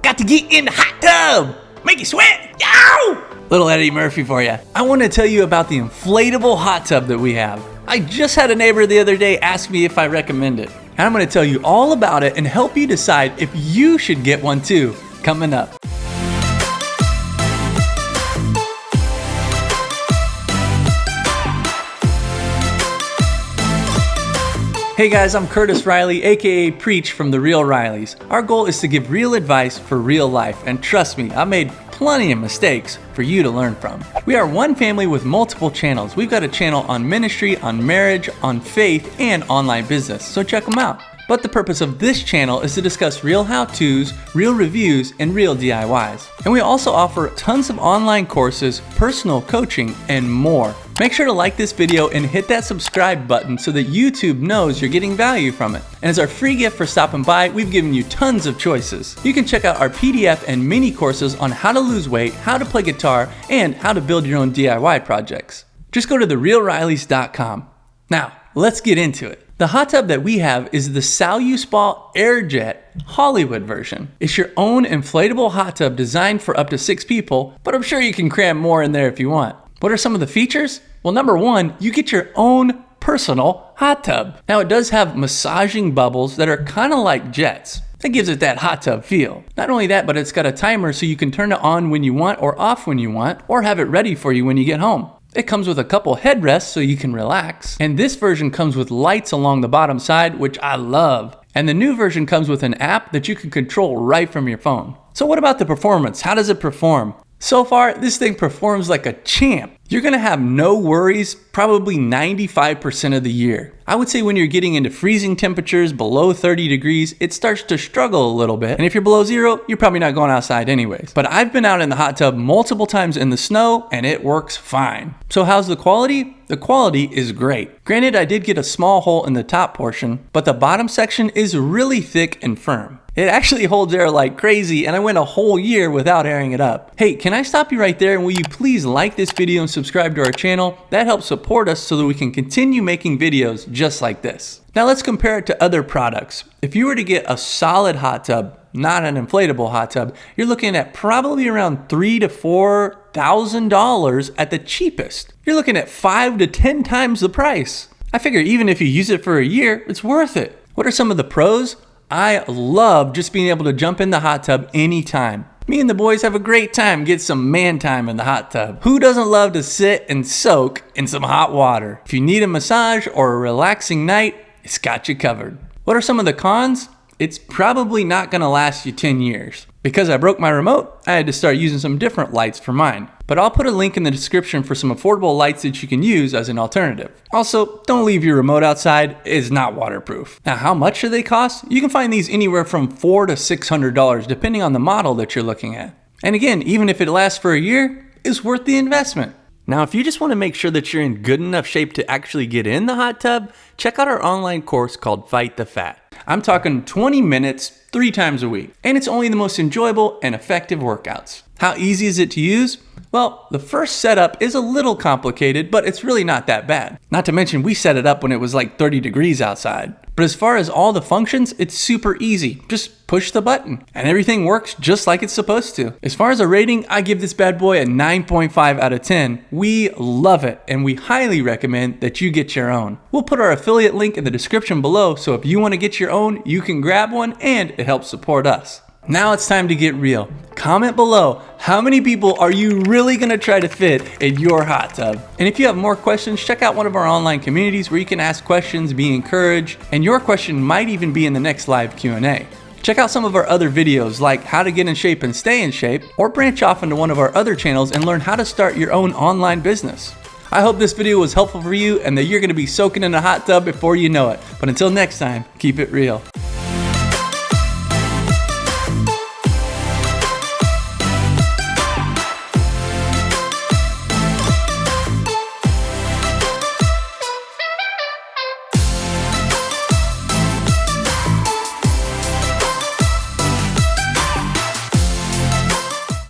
Got to get in the hot tub. Make you sweat. Yow! Little Eddie Murphy for you. I want to tell you about the inflatable hot tub that we have. I just had a neighbor the other day ask me if I recommend it. And I'm going to tell you all about it and help you decide if you should get one too. Coming up. Hey guys, I'm Curtis Riley, aka Preach from The Real Rileys. Our goal is to give real advice for real life, and trust me, I made plenty of mistakes for you to learn from. We are one family with multiple channels. We've got a channel on ministry, on marriage, on faith, and online business, so check them out. But the purpose of this channel is to discuss real how-tos, real reviews, and real DIYs. And we also offer tons of online courses, personal coaching, and more. Make sure to like this video and hit that subscribe button so that YouTube knows you're getting value from it. And as our free gift for stopping by, we've given you tons of choices. You can check out our PDF and mini courses on how to lose weight, how to play guitar, and how to build your own DIY projects. Just go to therealrileys.com. Now, let's get into it. The hot tub that we have is the SaluSpa AirJet Hollywood version. It's your own inflatable hot tub designed for up to 6 people, but I'm sure you can cram more in there if you want. What are some of the features? Well, number one, you get your own personal hot tub. Now, it does have massaging bubbles that are kind of like jets. That gives it that hot tub feel. Not only that, but it's got a timer so you can turn it on when you want or off when you want, or have it ready for you when you get home. It comes with a couple headrests so you can relax. And this version comes with lights along the bottom side, which I love. And the new version comes with an app that you can control right from your phone. So what about the performance? How does it perform? So far, this thing performs like a champ. You're gonna have no worries probably 95% of the year. I would say when you're getting into freezing temperatures below 30 degrees, it starts to struggle a little bit. And if you're below zero, you're probably not going outside anyways. But I've been out in the hot tub multiple times in the snow and it works fine. So how's the quality? The quality is great. Granted, I did get a small hole in the top portion, but the bottom section is really thick and firm. It actually holds air like crazy, and I went a whole year without airing it up. Hey, can I stop you right there, and will you please like this video and subscribe to our channel? That helps support us so that we can continue making videos just like this. Now let's compare it to other products. If you were to get a solid hot tub, not an inflatable hot tub, you're looking at probably around $3,000 to $4,000 at the cheapest. You're looking at 5 to 10 times the price. I figure even if you use it for a year, it's worth it. What are some of the pros? I love just being able to jump in the hot tub anytime. Me and the boys have a great time, get some man time in the hot tub. Who doesn't love to sit and soak in some hot water? If you need a massage or a relaxing night, it's got you covered. What are some of the cons? It's probably not gonna last you 10 years. Because I broke my remote, I had to start using some different lights for mine. But I'll put a link in the description for some affordable lights that you can use as an alternative. Also, don't leave your remote outside, it's not waterproof. Now, how much do they cost? You can find these anywhere from $400 to $600 depending on the model that you're looking at. And again, even if it lasts for a year, it's worth the investment. Now, if you just want to make sure that you're in good enough shape to actually get in the hot tub, check out our online course called Fight the Fat. I'm talking 20 minutes, 3 times a week. And it's only the most enjoyable and effective workouts. How easy is it to use? Well, the first setup is a little complicated, but it's really not that bad. Not to mention we set it up when it was like 30 degrees outside. But as far as all the functions, it's super easy. Just push the button and everything works just like it's supposed to. As far as a rating, I give this bad boy a 9.5 out of 10. We love it and we highly recommend that you get your own. We'll put our affiliate link in the description below, so if you want to get your own, you can grab one and it helps support us. Now it's time to get real. Comment below, how many people are you really gonna try to fit in your hot tub? And if you have more questions, check out one of our online communities where you can ask questions, be encouraged, and your question might even be in the next live Q&A. Check out some of our other videos like how to get in shape and stay in shape, or branch off into one of our other channels and learn how to start your own online business. I hope this video was helpful for you and that you're gonna be soaking in a hot tub before you know it. But until next time, keep it real.